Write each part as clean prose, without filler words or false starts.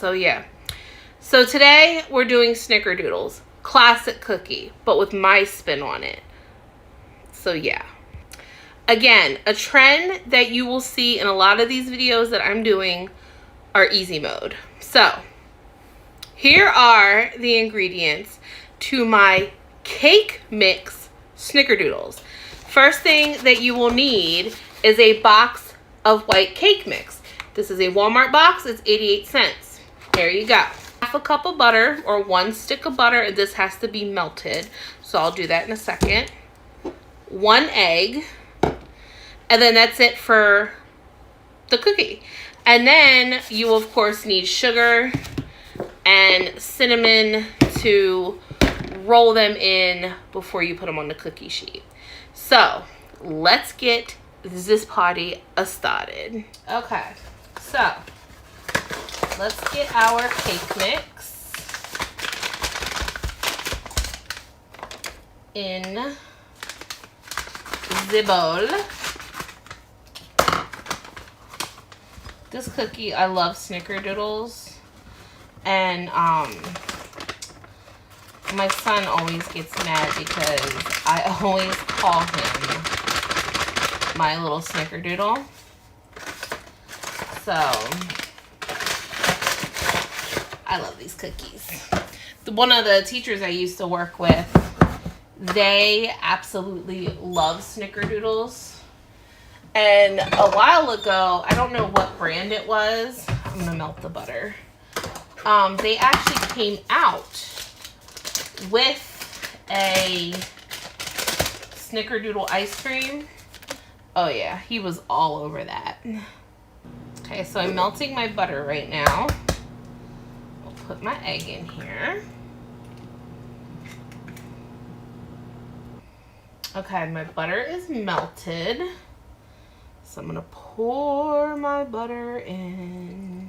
So yeah. So today we're doing Snickerdoodles. Classic cookie, but with my spin on it. So yeah. Again, a trend that you will see in a lot of these videos that I'm doing are easy mode. So here are the ingredients to my cake mix Snickerdoodles. First thing that you will need is a box of white cake mix. This is a Walmart box. It's 88 cents. There you go. Half a cup of butter or 1 stick of butter, and this has to be melted. So I'll do that in a second. 1 egg. And then that's it for the cookie. And then you, of course, need sugar and cinnamon to roll them in before you put them on the cookie sheet. So let's get this party started. Okay, so let's get our cake mix in the bowl. This cookie, I love Snickerdoodles, and my son always gets mad because I always call him my little Snickerdoodle. So I love these cookies. One of the teachers I used to work with, they absolutely love Snickerdoodles. And a while ago, I don't know what brand it was. I'm gonna melt the butter. They actually came out with a Snickerdoodle ice cream. Oh yeah, he was all over that. Okay, so I'm melting my butter right now. I'll put my egg in here. Okay, my butter is melted. So I'm gonna pour my butter in.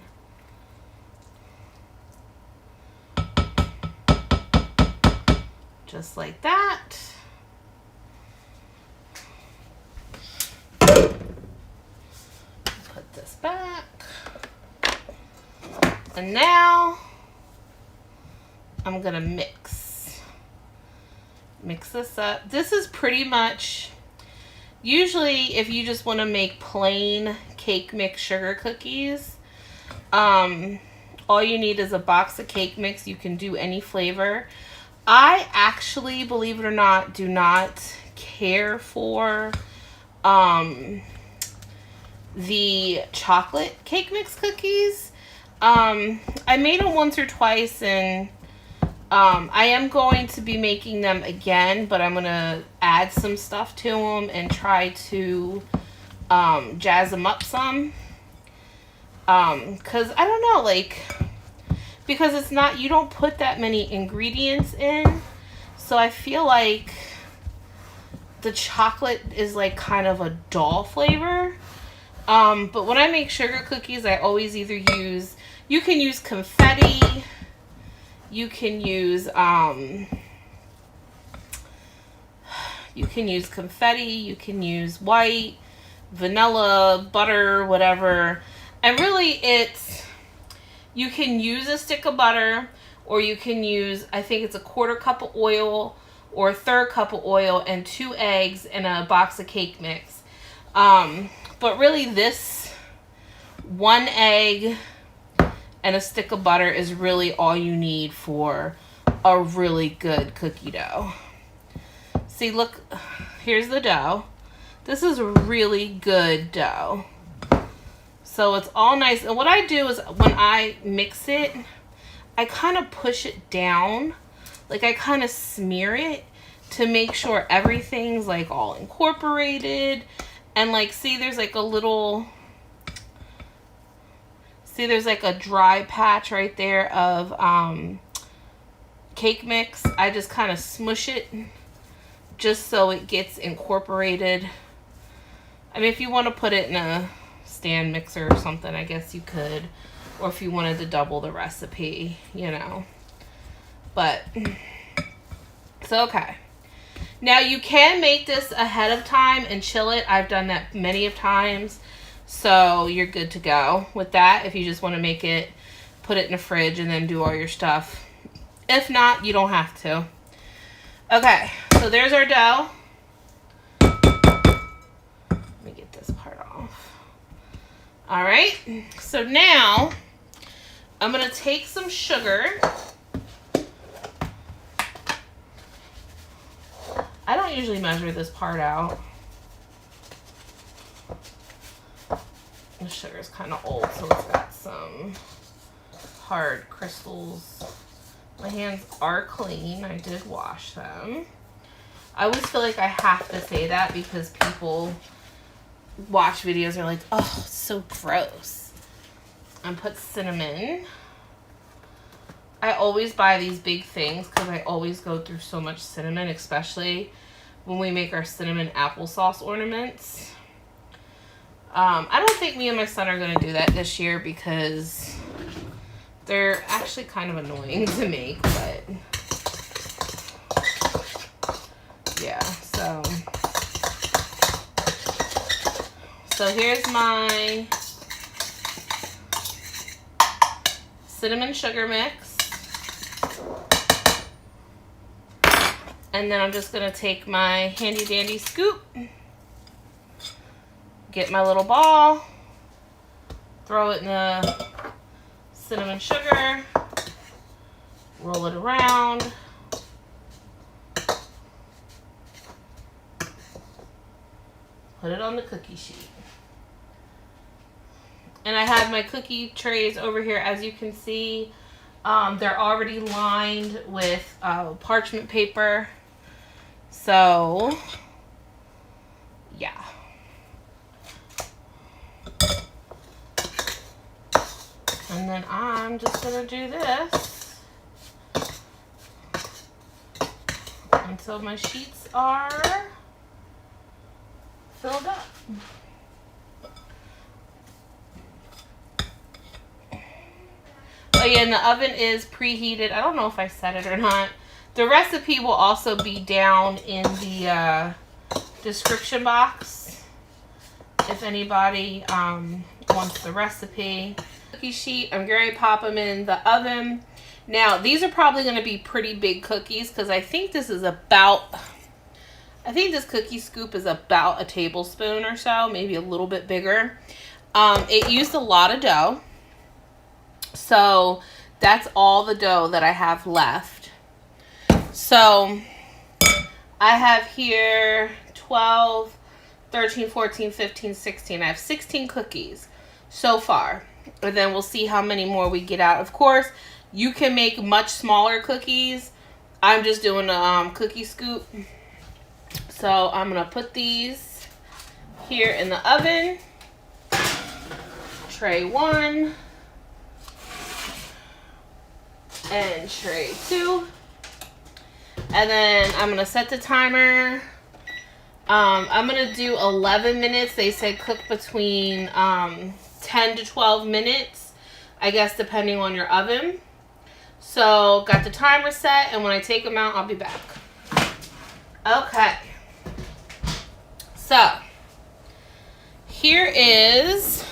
Just like that. Put this back. And now I'm gonna mix this up. This is pretty much, usually if you just want to make plain cake mix sugar cookies, all you need is a box of cake mix. You can do any flavor. I actually, believe it or not, do not care for the chocolate cake mix cookies. I made them once or twice, and I am going to be making them again, but I'm going to add some stuff to them and try to jazz them up some. Because I don't know, like, because it's not, you don't put that many ingredients in. So I feel like the chocolate is like kind of a dull flavor. But when I make sugar cookies, I always either use, you can use confetti, you can use confetti, you can use white, vanilla, butter, whatever. And really it's, you can use a stick of butter, or you can use, I think it's a 1/4 cup of oil or a 1/3 cup of oil and 2 eggs and a box of cake mix. But really this 1 egg and a stick of butter is really all you need for a really good cookie dough. See, look, here's the dough. This is really good dough. So it's all nice. And what I do is when I mix it, I kind of push it down. Like I kind of smear it to make sure everything's like all incorporated. And like, see, there's like a little, see, there's like a dry patch right there of cake mix. I just kind of smush it just so it gets incorporated. I mean, if you want to put it in a stand mixer or something, I guess you could. Or if you wanted to double the recipe, you know. But, so okay. Now you can make this ahead of time and chill it. I've done that many of times. So you're good to go with that if you just want to make it put it in the fridge, and then do all your stuff. If not, you don't have to. Okay, so there's our dough. Let me get this part off. All right, so now I'm gonna take some sugar. I don't usually measure this part out. The sugar's kind of old, so it's got some hard crystals. My hands are clean. I did wash them. I always feel like I have to say that because people watch videos and are like, oh, it's so gross. And put cinnamon. I always buy these big things because I always go through so much cinnamon, especially when we make our cinnamon applesauce ornaments. I don't think me and my son are going to do that this year because they're actually kind of annoying to make, but yeah, so here's my cinnamon sugar mix. And then I'm just going to take my handy dandy scoop, get my little ball, throw it in the cinnamon sugar, roll it around, put it on the cookie sheet. And I have my cookie trays over here, as you can see. They're already lined with parchment paper. So, yeah. And then I'm just going to do this until my sheets are filled up. Oh yeah, and the oven is preheated. I don't know if I said it or not. The recipe will also be down in the description box if anybody wants the recipe. Cookie sheet, I'm going to pop them in the oven. Now, these are probably going to be pretty big cookies because I think this cookie scoop is about a tablespoon or so, maybe a little bit bigger. It used a lot of dough. So that's all the dough that I have left. So I have here 12, 13, 14, 15, 16. I have 16 cookies so far. And then we'll see how many more we get out. Of course, you can make much smaller cookies. I'm just doing a cookie scoop. So I'm going to put these here in the oven. Tray 1. And tray 2. And then I'm going to set the timer. I'm going to do 11 minutes. They said cook between 10 to 12 minutes, I guess, depending on your oven. So got the timer set, and when I take them out, I'll be back. Okay. So here is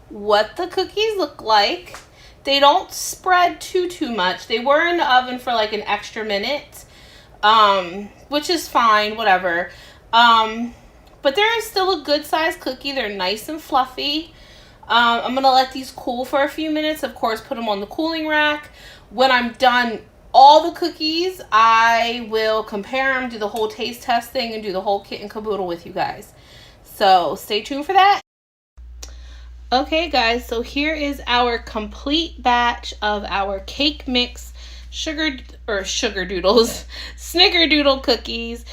what the cookies look like. They don't spread too much. They were in the oven for like an extra minute, which is fine, whatever. But they're still a good size cookie. They're nice and fluffy. I'm going to let these cool for a few minutes. Of course, put them on the cooling rack. When I'm done all the cookies, I will compare them, do the whole taste testing, and do the whole kit and caboodle with you guys. So stay tuned for that. Okay guys, so here is our complete batch of our cake mix Snickerdoodle cookies.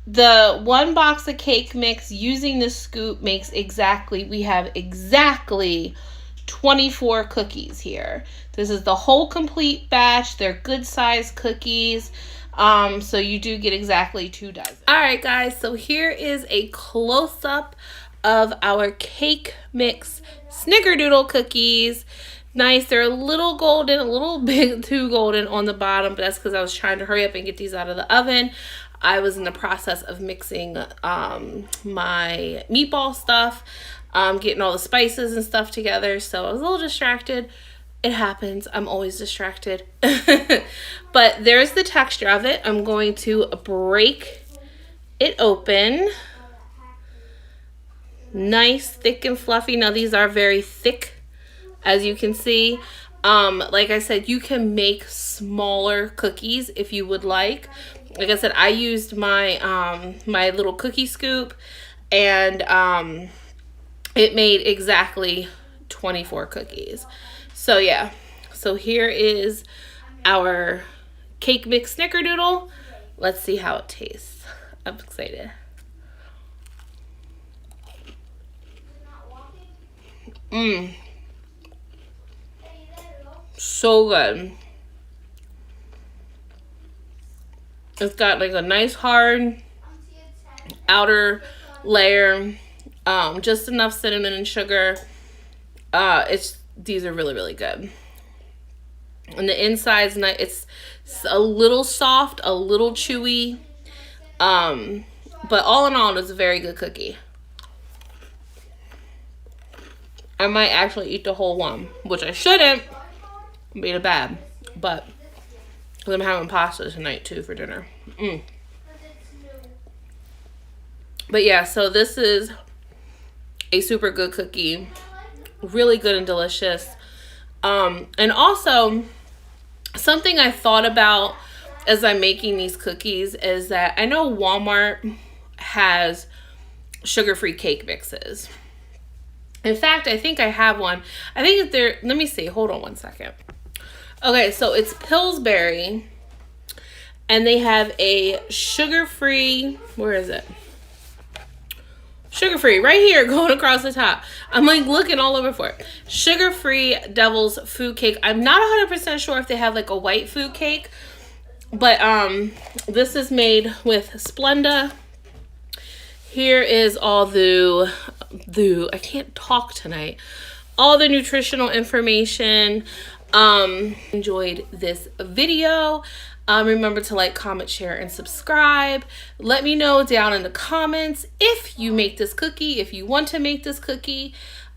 The one box of cake mix using the scoop makes we have exactly 24 cookies here. This is the whole complete batch. They're good sized cookies. So you do get exactly 2 dozen. All right guys, so here is a close up of our cake mix Snickerdoodle cookies. Nice. They're a little golden, a little bit too golden on the bottom, but that's because I was trying to hurry up and get these out of the oven. I was in the process of mixing my meatball stuff, getting all the spices and stuff together, so I was a little distracted, It happens. I'm always distracted. But there's the texture of it. I'm going to break it open. Nice, thick and fluffy. Now these are very thick, as you can see. Like I said, you can make smaller cookies if you would like. Like I said, I used my my little cookie scoop, and it made exactly 24 cookies. So yeah, so here is our cake mix snickerdoodle. Let's see how it tastes. I'm excited. So good. It's got like a nice hard outer layer, just enough cinnamon and sugar. These are really, really good. And the inside's nice. It's a little soft, a little chewy. But all in all, it's a very good cookie. I might actually eat the whole one, which I shouldn't. Be bad, but because I'm having pasta tonight too for dinner. But yeah, so this is a super good cookie, really good and delicious. And also something I thought about as I'm making these cookies is that I know Walmart has sugar-free cake mixes. In fact, I think I have one. I think they're, let me see, hold on one second. Okay, so it's Pillsbury, and they have a sugar-free, where is it? Sugar-free, right here, going across the top. I'm like looking all over for it. Sugar-free Devil's Food Cake. I'm not 100% sure if they have like a white food cake, but this is made with Splenda. Here is all the I can't talk tonight. All the nutritional information. Enjoyed this video. Remember to like, comment, share, and subscribe. Let me know down in the comments if you make this cookie, if you want to make this cookie.